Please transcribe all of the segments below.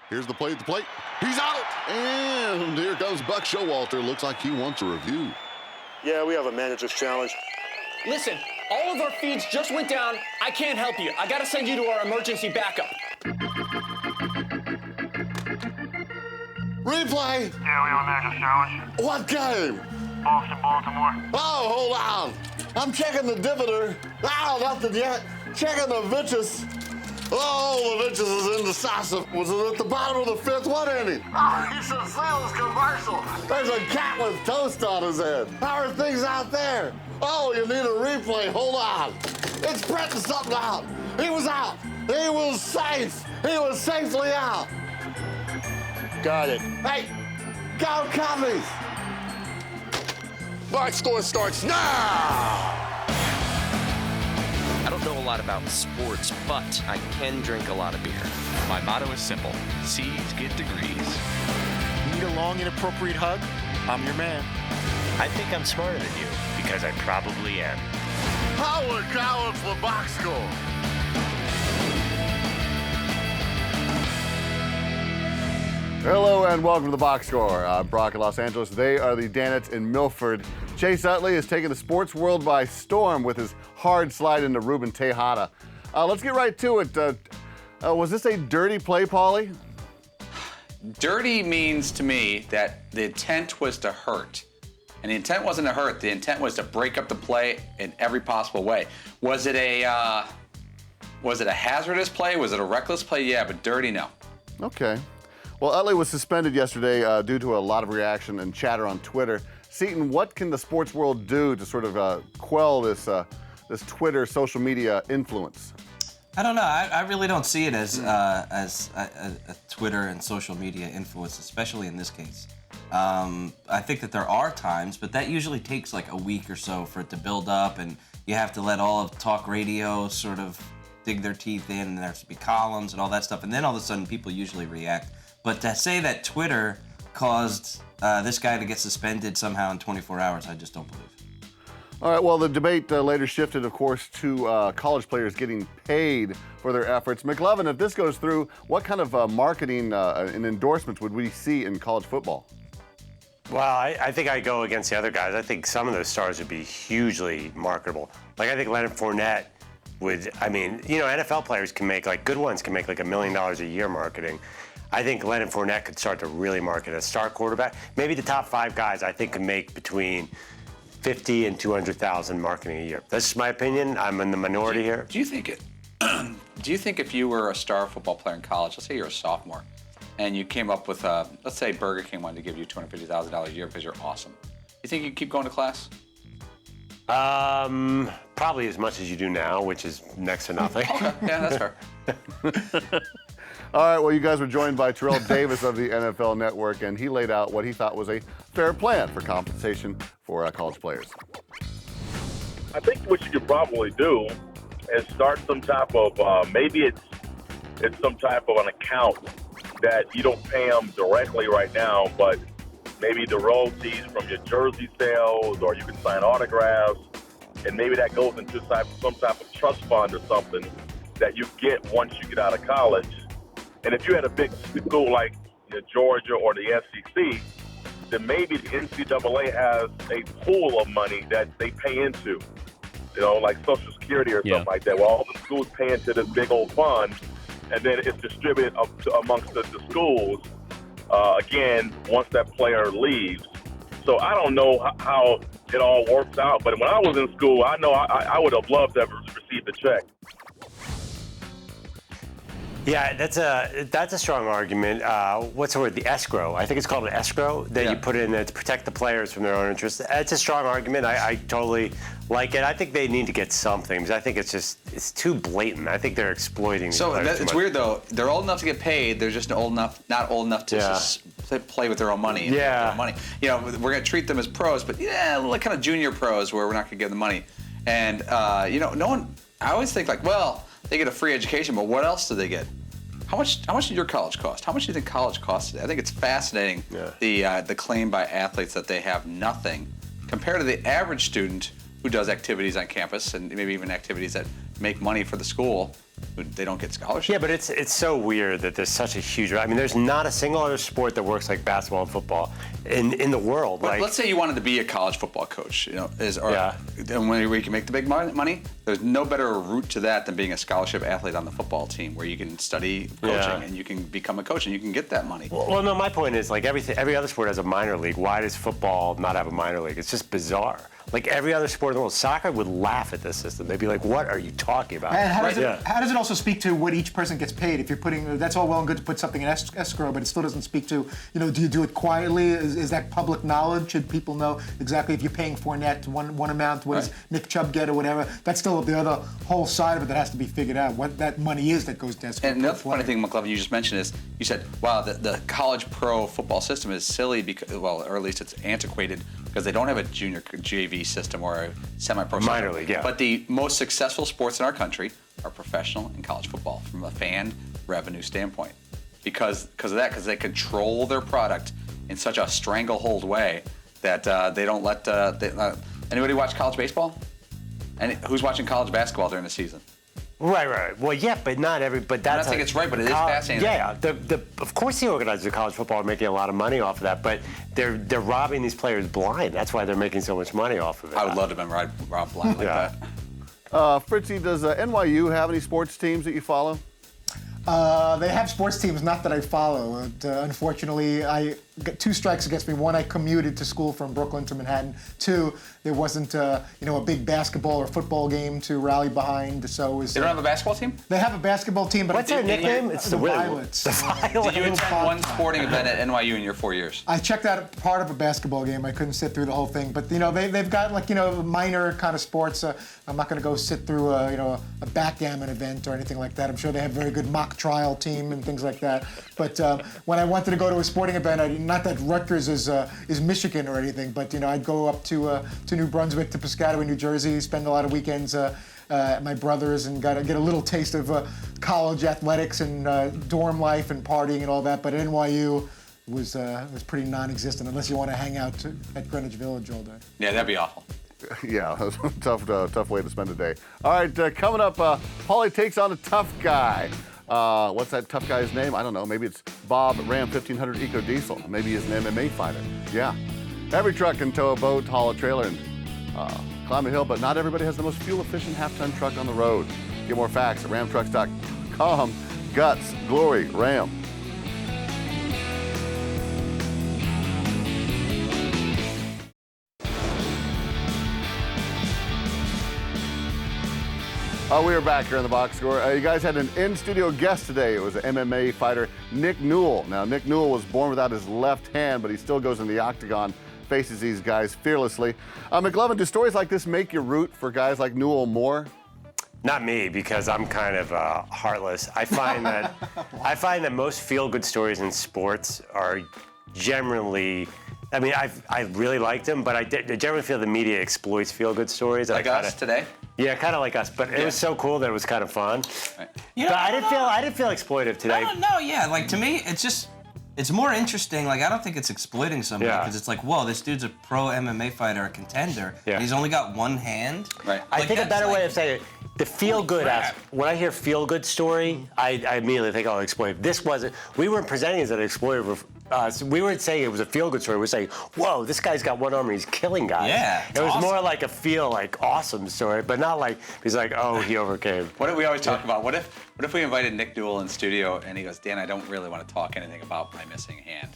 Here's the play at the plate. He's out. And here comes Buck Showalter. Looks like he wants a review. Yeah, we have a manager's challenge. Listen, all of our feeds just went down. I can't help you. I gotta send you to our emergency backup. Replay. Yeah, we have a manager's challenge. What game? Boston, Baltimore. Oh, hold on. I'm checking the dividend. Oh, nothing yet. Checking the Vitches. Oh, the Vitches is indecisive. Was it at the bottom of the fifth? What inning? Oh, he should see this commercial. There's a cat with toast on his head. How are things out there? Oh, you need a replay. Hold on. It's printing something out. He was out. He was safe. He was safely out. Got it. Hey, go Cubbies. Box score starts now. I don't know a lot about sports, but I can drink a lot of beer. My motto is simple. C's get degrees. Need a long and appropriate hug? I'm your man. I think I'm smarter than you, because I probably am. Howard Collins for box score. Hello and welcome to the Box Score. I'm Brock in Los Angeles. They are the Danette in Milford. Chase Utley has taken the sports world by storm with his hard slide into Ruben Tejada. Let's get right to it. Was this a dirty play, Paulie? Dirty means to me that the intent was to hurt. And the intent wasn't to hurt. The intent was to break up the play in every possible way. Was it a hazardous play? Was it a reckless play? Yeah, but dirty, no. Okay. Well, Utley was suspended yesterday due to a lot of reaction and chatter on Twitter. Seton, what can the sports world do to sort of quell this Twitter social media influence? I don't know. I really don't see it as a Twitter and social media influence, especially in this case. I think that there are times, but that usually takes like a week or so for it to build up, and you have to let all of talk radio sort of dig their teeth in, and there has to be columns and all that stuff, and then all of a sudden people usually react. But to say that Twitter caused this guy to get suspended somehow in 24 hours, I just don't believe. All right, well, the debate later shifted, of course, to college players getting paid for their efforts. McLovin, if this goes through, what kind of marketing and endorsements would we see in college football? Well, I think I go against the other guys. I think some of those stars would be hugely marketable. Like, I think Leonard Fournette would, I mean, you know, NFL players can make, like, good ones can make like $1 million a year marketing. I think Leonard Fournette could start to really market a star quarterback. Maybe the top 5 guys I think can make between $50,000 and $200,000 marketing a year. That's just my opinion. I'm in the minority here. Do you think if you were a star football player in college, let's say you're a sophomore, and you came up with let's say Burger King wanted to give you $250,000 a year because you're awesome, you think you'd keep going to class? Probably as much as you do now, which is next to nothing. Okay, yeah, that's fair. All right, well, you guys were joined by Terrell Davis of the NFL Network, and he laid out what he thought was a fair plan for compensation for college players. I think what you could probably do is start some type of, maybe it's some type of an account that you don't pay them directly right now, but maybe the royalties from your jersey sales, or you can sign autographs, and maybe that goes into some type of trust fund or something that you get once you get out of college. And if you had a big school like Georgia or the SEC, then maybe the NCAA has a pool of money that they pay into, you know, like Social Security or something like that, where all the schools pay into this big old fund, and then it's distributed amongst the schools, again, once that player leaves. So I don't know how it all works out, but when I was in school, I know I would have loved to have received a check. Yeah, that's a strong argument. What's the word? The escrow. I think it's called an escrow that you put in to protect the players from their own interests. It's a strong argument. I totally like it. I think they need to get something because I think it's too blatant. I think they're exploiting. So it's weird though. They're old enough to get paid. They're just not old enough to play with their own money. Yeah. Money. You know, we're gonna treat them as pros, but like kind of junior pros where we're not gonna give them money. And you know, no one. I always think like, well, they get a free education, but what else do they get? How much did your college cost? How much do you think college costs today? I think it's fascinating the claim by athletes that they have nothing compared to the average student who does activities on campus and maybe even activities that make money for the school. they don't get scholarships. Yeah, but it's so weird that there's such a huge. I mean, there's not a single other sport that works like basketball and football in the world. But like, let's say you wanted to be a college football coach, and where you can make the big money. There's no better route to that than being a scholarship athlete on the football team, where you can study coaching and you can become a coach and you can get that money. Well, no, my point is like every other sport has a minor league. Why does football not have a minor league? It's just bizarre. Like every other sport in the world, soccer would laugh at this system. They'd be like, "What are you talking about?" And how does it also speak to what each person gets paid? If you're putting, that's all well and good to put something in escrow, but it still doesn't speak to, do you do it quietly? Is that public knowledge? Should people know exactly if you're paying Fournette one amount, what does Nick Chubb get or whatever? That's still the other whole side of it that has to be figured out, what that money is that goes to escrow. And another funny thing, McLovin, you just mentioned is, you said, wow, the college pro football system is silly, because, well, or at least it's antiquated, because they don't have a junior JV system or a semi-pro minor league, yeah. But the most successful sports in our country are professional and college football from a fan revenue standpoint, because of that, because they control their product in such a stranglehold way that they don't let. Anybody watch college baseball? And who's watching college basketball during the season? Right. Well, yeah, but not every. But that's. I'm not saying it's right, but it is fascinating. Yeah, of course the organizers of college football are making a lot of money off of that, but they're robbing these players blind. That's why they're making so much money off of it. I would love to have been robbed blind like that. Fritzy, does NYU have any sports teams that you follow? They have sports teams, not that I follow. Unfortunately, I got 2 strikes against me. 1, I commuted to school from Brooklyn to Manhattan. 2, there wasn't a big basketball or football game to rally behind. So it was. They don't have a basketball team? They have a basketball team, but what's their nickname? It's the Violets. The Violets. Did you attend one sporting event at NYU in your 4 years? I checked out part of a basketball game. I couldn't sit through the whole thing, but they've got minor kind of sports. I'm not going to go sit through a backgammon event or anything like that. I'm sure they have a very good mock trial team and things like that. But when I wanted to go to a sporting event, not that Rutgers is Michigan or anything, but I'd go up to New Brunswick, to Piscataway, New Jersey, spend a lot of weekends at my brother's, and get a little taste of college athletics and dorm life and partying and all that. But at NYU was pretty non-existent unless you want to hang out at Greenwich Village all day. Yeah, that'd be awful. Yeah, that's a tough way to spend a day. All right, coming up, Paulie takes on a tough guy. What's that tough guy's name? I don't know. Maybe it's Bob Ram 1500 Eco Diesel. Maybe he's an MMA fighter. Yeah. Every truck can tow a boat, haul a trailer, and climb a hill, but not everybody has the most fuel-efficient half-ton truck on the road. Get more facts at ramtrucks.com. Guts, glory, Ram. We are back here in the box score. You guys had an in-studio guest today. It was an MMA fighter, Nick Newell. Now, Nick Newell was born without his left hand, but he still goes in the octagon, faces these guys fearlessly. McLovin, do stories like this make you root for guys like Newell more? Not me, because I'm kind of heartless. I find that most feel-good stories in sports are generally. I mean, I really liked them, but I generally feel the media exploits feel-good stories. Like us today? Yeah, kind of like us. But it was so cool that it was kind of fun. Right. But I didn't feel exploitive today. Like to me, it's more interesting. Like I don't think it's exploiting somebody because it's like, whoa, this dude's a pro MMA fighter, a contender. Yeah. And he's only got one hand. Right. I think a better way of saying it. The feel-good aspect. When I hear feel-good story, I immediately think, oh, exploitive. This wasn't. We weren't presenting it as an exploitive. We weren't saying it was a feel-good story. We were saying, whoa, this guy's got one arm and he's killing guys. Yeah, it was more like a awesome story, but not like he's like, oh, he overcame. What did we always talk about? What if we invited Nick Newell in studio and he goes, Dan, I don't really want to talk anything about my missing hand.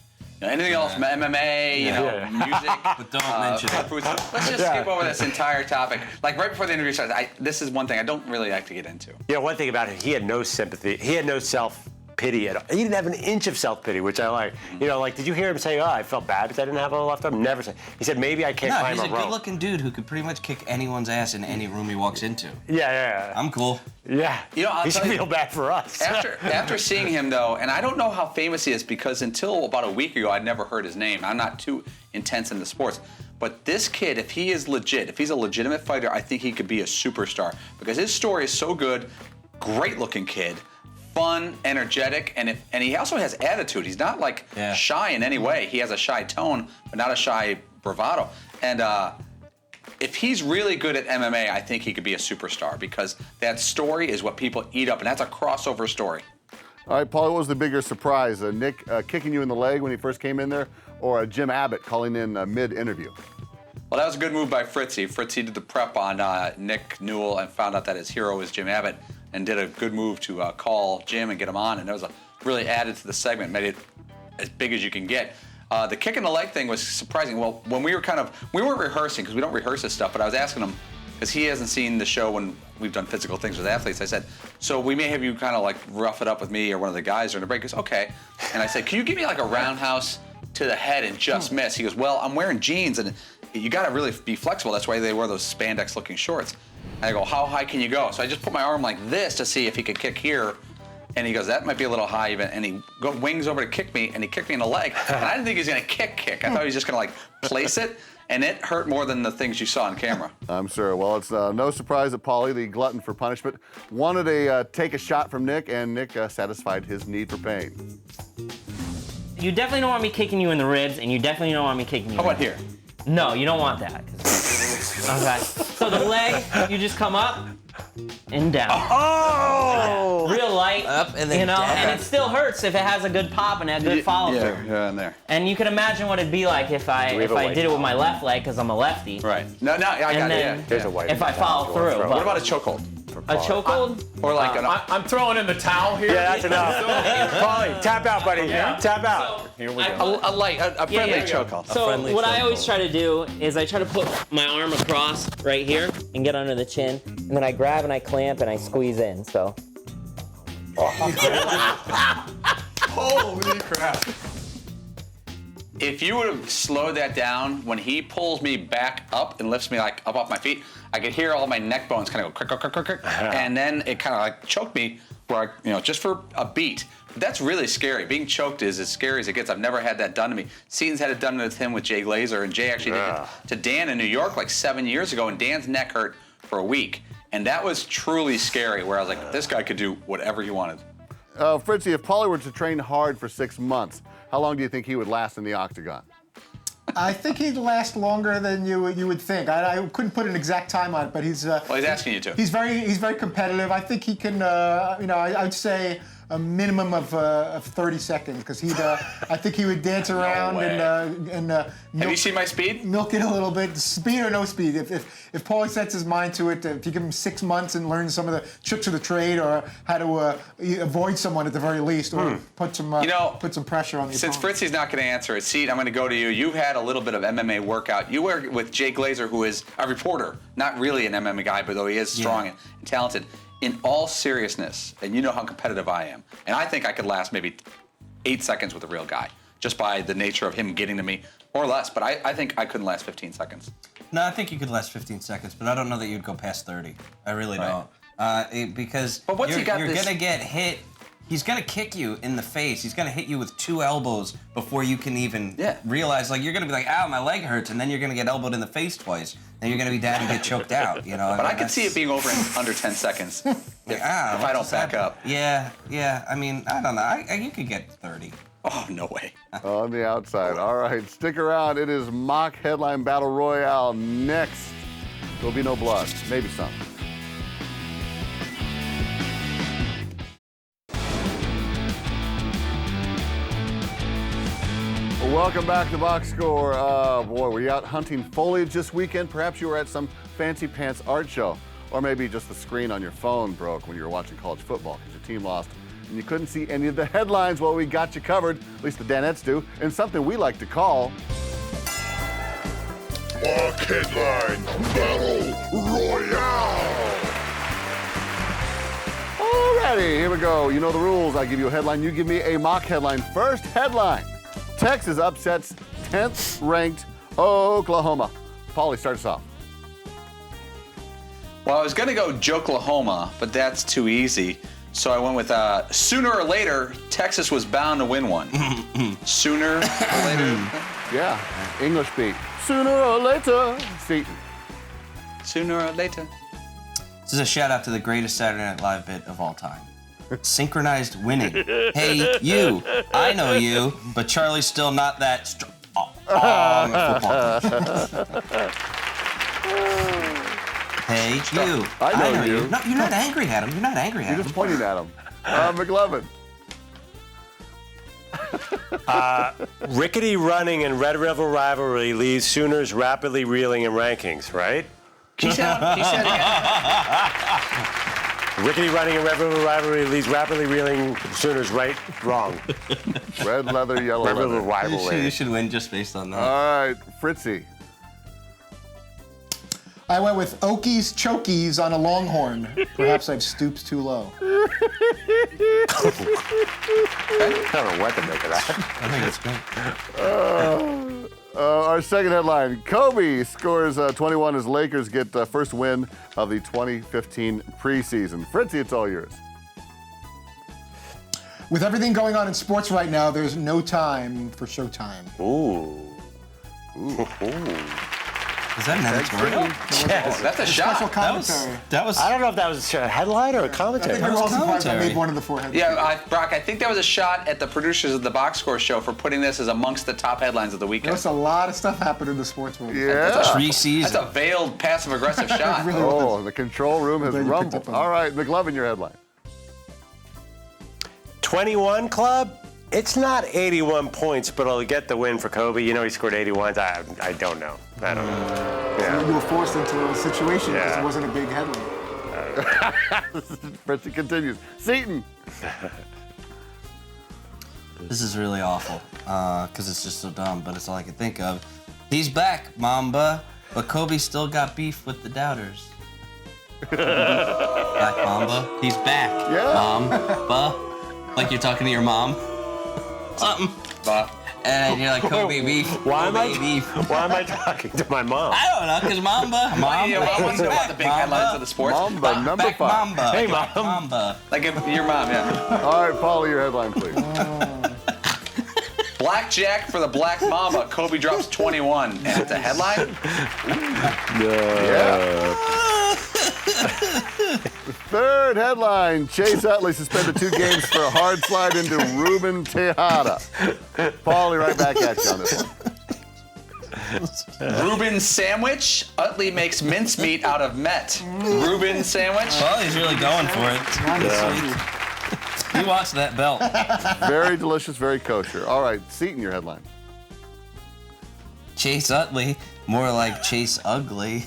Anything else, MMA, music. But don't mention it. Let's just skip over this entire topic. Like right before the interview started, this is one thing I don't really like to get into. Yeah, one thing about him, he had no sympathy. He had no self-pity at all. He didn't have an inch of self-pity, which I like. Mm-hmm. Did you hear him say, oh, I felt bad because I didn't have a left arm? Never said. He said, maybe I can't climb a rope. He's a good-looking dude who could pretty much kick anyone's ass in any room he walks into. Yeah. I'm cool. Yeah. I'll he should feel bad for us. After seeing him, though, and I don't know how famous he is because until about a week ago, I'd never heard his name. I'm not too intense in the sports. But this kid, if he's a legitimate fighter, I think he could be a superstar because his story is so good. Great-looking kid. Fun, energetic, and he also has attitude. He's not shy in any way. He has a shy tone, but not a shy bravado. And if he's really good at MMA, I think he could be a superstar because that story is what people eat up, and that's a crossover story. All right, Paulie, what was the bigger surprise? Nick kicking you in the leg when he first came in there, or Jim Abbott calling in mid-interview? Well, that was a good move by Fritzy. Fritzy did the prep on Nick Newell and found out that his hero is Jim Abbott and did a good move to call Jim and get him on, and that was really added to the segment, made it as big as you can get. The kick in the leg thing was surprising. Well, when we weren't rehearsing because we don't rehearse this stuff, but I was asking him, because he hasn't seen the show when we've done physical things with athletes. I said, so we may have you kind of like rough it up with me or one of the guys during the break. He goes, okay. And I said, can you give me like a roundhouse to the head and just miss? He goes, well, I'm wearing jeans and you got to really be flexible. That's why they wear those spandex looking shorts. And I go, how high can you go? So I just put my arm like this to see if he could kick here. And he goes, that might be a little high even. And he wings over to kick me, and he kicked me in the leg. And I didn't think he was going to kick. I thought he was just going to like place it. And it hurt more than the things you saw on camera. I'm sure. Well, it's no surprise that Paulie, the glutton for punishment, wanted to take a shot from Nick, and Nick satisfied his need for pain. You definitely don't want me kicking you in the ribs, and you definitely don't want me kicking you. How about here? No, you don't want that. Okay. So the leg, you just come up and down. Oh! Real light. Up and then down. And it still hurts if it has a good pop and a good follow through. Yeah, in there. And you can imagine what it'd be like if I did it with my left leg because I'm a lefty. Right. No, I got it. Yeah. There's a white. If I follow through. What about a chokehold? A chokehold? Or like I'm throwing in the towel here. Yeah, that's enough. Paulie, tap out, buddy. Yeah. Tap out. Here we go. A friendly chokehold. So what I always try to do is I try to put my arm across right here and get under the chin, and then I grab and I clamp and I squeeze in. So. Holy crap. If you would have slowed that down, when he pulls me back up and lifts me like up off my feet, I could hear all my neck bones kind of go crick, crick, crick, crick, and then it kind of like choked me, where just for a beat. But that's really scary. Being choked is as scary as it gets. I've never had that done to me. Seaton's had it done with him with Jay Glazer, and Jay actually did it to Dan in New York like 7 years ago, and Dan's neck hurt for a week, and that was truly scary. Where I was like, this guy could do whatever he wanted. Fritzy, if Paulie were to train hard for 6 months, how long do you think he would last in the octagon? I think he'd last longer than you would think. I couldn't put an exact time on it, but he's. Well, he's asking you to. He's very competitive. I think he can. I'd say a minimum of 30 seconds because I think he would dance around and. Have you seen my speed? Milk it a little bit. Speed or no speed. If Paulie sets his mind to it, if you give him 6 months and learn some of the tricks of the trade or how to avoid someone at the very least, or put some pressure on the Since opponent. Fritzy's not going to answer it, Seat, I'm going to go to you. You've had a little bit of MMA workout. You were with Jay Glazer, who is a reporter, not really an MMA guy, but though he is strong and talented. In all seriousness, and you know how competitive I am, and I think I could last maybe 8 seconds with a real guy, just by the nature of him getting to me, or less, but I think I couldn't last 15 seconds. No, I think you could last 15 seconds, but I don't know that you'd go past 30. I really don't. Because you're going to get hit. He's going to kick you in the face. He's going to hit you with 2 elbows before you can even realize, like, you're going to be like, ow, my leg hurts, and then you're going to get elbowed in the face twice. Then you're going to be down and get choked out, But I could see it being over in under 10 seconds if I don't back up. Yeah. I mean, I don't know. You could get 30. Oh, no way. On the outside. All right, stick around. It is Mock Headline Battle Royale next. There'll be no blood, maybe some. Welcome back to Box Score. Boy, were you out hunting foliage this weekend? Perhaps you were at some fancy pants art show. Or maybe just the screen on your phone broke when you were watching college football because your team lost and you couldn't see any of the headlines. Well, we got you covered, at least the Danettes do, in something we like to call Mock Headline Battle Royale. Alrighty, here we go. You know the rules. I give you a headline, you give me a mock headline. First headline, Texas upsets 10th ranked Oklahoma. Paulie, start us off. Well, I was going to go Joklahoma, but that's too easy. So I went with sooner or later, Texas was bound to win one. Sooner or later. Yeah, English beat. Sooner or later, Seton. Sooner or later. This is a shout out to the greatest Saturday Night Live bit of all time. Synchronized winning. Hey, you. I know you, but Charlie's still not that strong. Hey, you. I know you. No, you're not angry at him. You're not angry at You're him. just pointing at him. McLovin. Rickety running in Red River rivalry leaves Sooners rapidly reeling in rankings, right? He said Rickety running in Red River rivalry leaves rapidly reeling Sooners wrong. Red leather, yellow Red leather. River rivalry. You should win just based on that. All right, Fritzy. I went with Okies Chokies on a Longhorn. Perhaps I've stooped too low. I don't know what to make of that. I think it's great. Our second headline, Kobe scores 21 as Lakers get the first win of the 2015 preseason. Fritzy, it's all yours. With everything going on in sports right now, there's no time for showtime. Ooh. Is that an editorial? Yes, that's a shot. Special commentary. That was. I don't know if that was a headline or a commentary. I think we were all surprised I commentary. made one of the four headlines. Yeah, Brock, I think that was a shot at the producers of the Box Score show for putting this as amongst the top headlines of the weekend. There's a lot of stuff happened in the sports world. Yeah. Preseason. That's a veiled passive-aggressive shot. Really Oh, was. the control room has Glad you picked rumbled. up on All right, McLovin, your headline. 21 club. It's not 81 points, but I'll get the win for Kobe. You know he scored 81. I don't know. I don't know. Yeah. You were forced into a situation because Yeah. it wasn't a big headline. Fritzy continues. Seton. This is really awful because it's just so dumb, but it's all I can think of. He's back, Mamba, but Kobe still got beef with the doubters. Back, Mamba. He's back. Yeah. Mamba. Like you're talking to your mom. Something. And you're like, Kobe beef. Why am Kobe beef. Why am I talking to my mom? I don't know, because Mamba. Yeah, well, I want to know about the big headlines of the sports. Mamba, number Back 5. Mamba. Hey, Back Mom. Mamba. Like your mom, yeah. All right, Paulie, your headline, please. Blackjack for the Black Mamba. Kobe drops 21. And it's a headline? Yeah. Third headline, Chase Utley suspended 2 games for a hard slide into Ruben Tejada. Paulie, right back at you on this one. Reuben sandwich. Utley makes mincemeat out of Met. Reuben sandwich. Well, he's really going for it. He wants that belt. Very delicious, very kosher. All right, Seton, your headline. Chase Utley, more like Chase Ugly.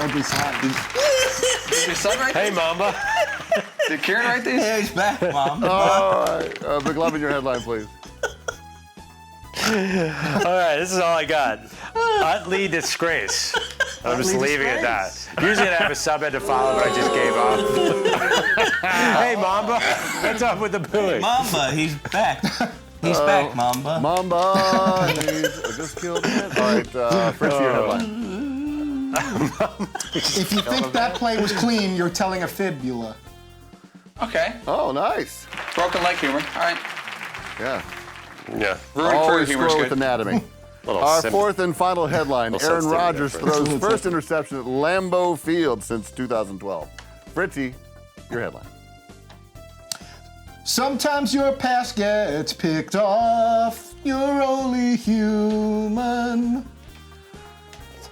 Ugly slide. Your son right Hey, Mamba. Did Kieran write these? Hey, he's back, Mom. All right, McLovin, your headline, please. All right, this is all I got. Utley disgrace. I'm just Utley leaving it at disgrace. that. Usually I'd have a subhead to follow, but I just gave up. Hey, Mamba, what's up with the booing? Mamba, he's back. He's back, Mamba. Mamba, I just killed him. All right, Fritzy, your headline. If you think that play was clean, you're telling a fibula. Okay. Oh, nice. Broken leg humor. All right. Yeah. Yeah. Rooting for Always humor's score with good. anatomy. Little Our sim- fourth and final headline, Little Aaron sensitivity Rodgers there, throws first interception at Lambeau Field since 2012. Fritzy, your headline. Sometimes your pass gets picked off. You're only human.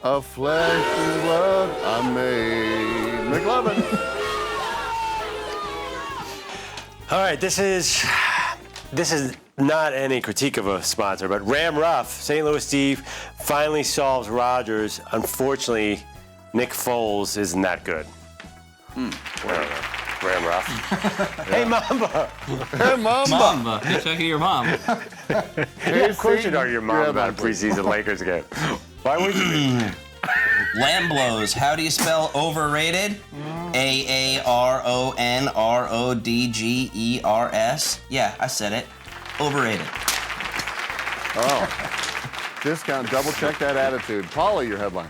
Of flesh and blood I'm made. McLovin. All right, this is not any critique of a sponsor, but Ram Ruff, St. Louis Steve, finally solves Rodgers. Unfortunately, Nick Foles isn't that good. I don't know. Ram Ruff. Hey, Mamba. Hey, Mamba. Mamba, you're talking to your mom. Yeah, of course you'd argue your mom about a preseason Lakers game. Why would you? Lamblos, how do you spell overrated? AARONRODGERS. Yeah, I said it. Overrated. Oh. Discount, double check that attitude. Paulie, your headline.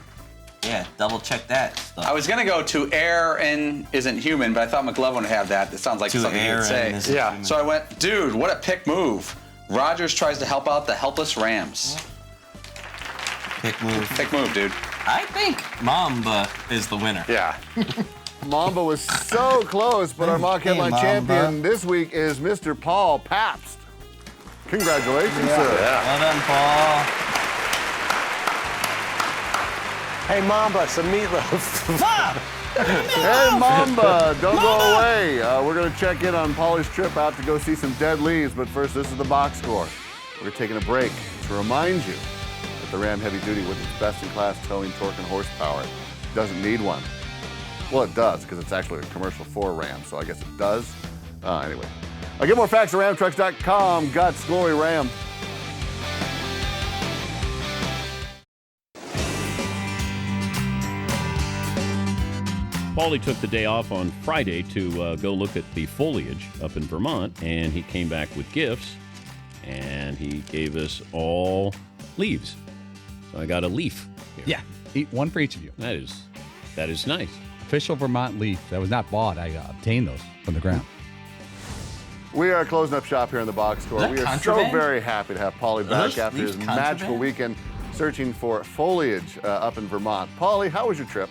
Yeah, double check that stuff. I was going to go to air and isn't human, but I thought McLovin would have that. It sounds like To something he air would say. and isn't Yeah. human. So I went, dude, what a pick move. Rodgers tries to help out the helpless Rams. Pick move. Pick move, dude. I think Mamba is the winner. Yeah. Mamba was so close, but our mock Hey, headline Mamba. champion this week is Mr. Paul Pabst. Congratulations, sir. Well done, Paul. Hey, Mamba, some meatloaf. Hey, Mamba, don't go away. We're going to check in on Paulie's trip out to go see some dead leaves, but first, this is the box score. We're taking a break to remind you that the Ram Heavy Duty, with its best-in-class towing, torque, and horsepower, doesn't need one. Well, it does, because it's actually a commercial for Ram, so I guess it does. Anyway, I'll get more facts at ramtrucks.com. Guts, glory, Ram. Paulie took the day off on Friday to go look at the foliage up in Vermont, and he came back with gifts, and he gave us all leaves. So I got a leaf here. Yeah, one for each of you. That is nice. Official Vermont leaf. That was not bought. I obtained those from the ground. We are closing up shop here in the box score. We are so very happy to have Paulie back after his magical weekend searching for foliage up in Vermont. Paulie, how was your trip?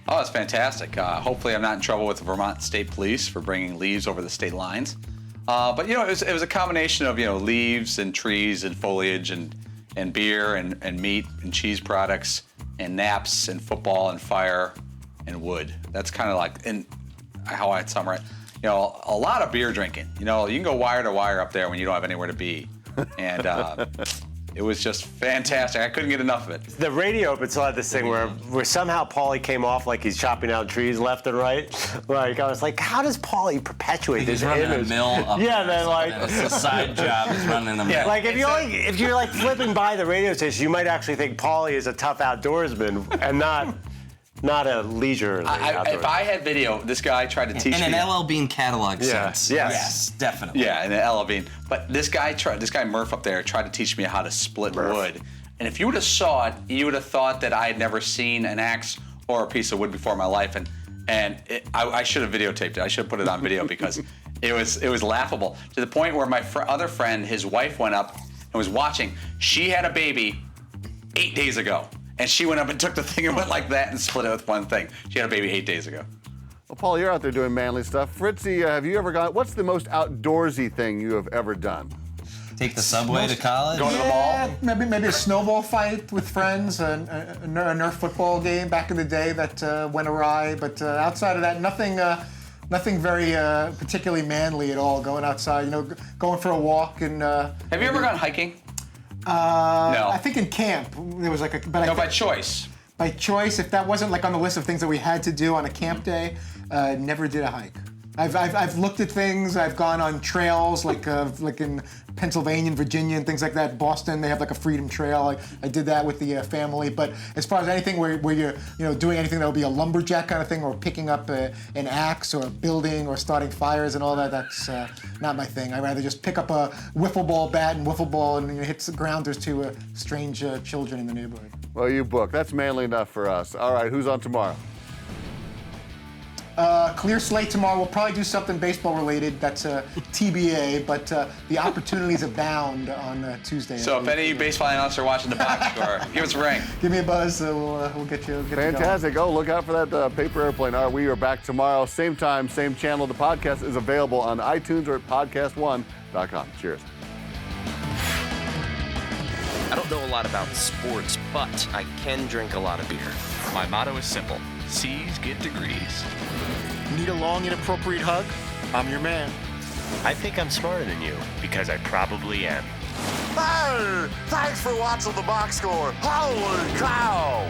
Oh, it's fantastic. Hopefully I'm not in trouble with the Vermont State Police for bringing leaves over the state lines. But, you know, it was a combination of, you know, leaves and trees and foliage and beer and meat and cheese products and naps and football and fire and wood. That's kind of like how I'd summarize. You know, a lot of beer drinking. You know, you can go wire to wire up there when you don't have anywhere to be. And it was just fantastic. I couldn't get enough of it. The radio open still had this thing where somehow Paulie came off like he's chopping down trees left and right. Like, I was like, how does Paulie perpetuate this image? He's running a mill up yeah, there. then like It's a side job. He's running a mill. Yeah, like if you're like flipping by the radio station, you might actually think Paulie is a tough outdoorsman and not a leisure. If I had video, this guy tried to teach me. In an LL Bean catalog sense. Yes, definitely. Yeah, in an LL Bean. But this guy Murph up there tried to teach me how to split wood. And if you would have saw it, you would have thought that I had never seen an axe or a piece of wood before in my life. I should have videotaped it. I should have put it on video because it was laughable to the point where my other friend, his wife, went up and was watching. She had a baby 8 days ago. And she went up and took the thing and went like that and split it with one thing. She had a baby 8 days ago. Well, Paul, you're out there doing manly stuff. Fritzy, have you ever what's the most outdoorsy thing you have ever done? Take the subway to college? Go to the mall? Maybe a snowball fight with friends, a Nerf football game back in the day that went awry. But outside of that, nothing very particularly manly at all. Going outside, you know, going for a walk and. Have you ever gone hiking? No. I think in camp there was like by choice. By choice, if that wasn't like on the list of things that we had to do on a camp day, never did a hike. I've looked at things. I've gone on trails like in Pennsylvania and Virginia and things like that. Boston, they have like a freedom trail. I did that with the family. But as far as anything where you're doing anything that would be a lumberjack kind of thing, or picking up an axe or building or starting fires and all that, that's not my thing. I'd rather just pick up a wiffle ball bat and wiffle ball and hit some grounders to strange children in the neighborhood. Well, you book. That's manly enough for us. All right, who's on tomorrow? Clear slate tomorrow. We'll probably do something baseball related. That's TBA, but the opportunities abound on Tuesday. So if any of you baseball analysts are watching the box score, give us a ring. Give me a buzz. We'll get you. Fantastic. Oh, look out for that paper airplane. All right, we are back tomorrow. Same time, same channel. The podcast is available on iTunes or at podcast1.com. Cheers. I don't know a lot about sports, but I can drink a lot of beer. My motto is simple. C's get degrees. Need a long, inappropriate hug? I'm your man. I think I'm smarter than you, because I probably am. Hey, thanks for watching the box score. Holy cow!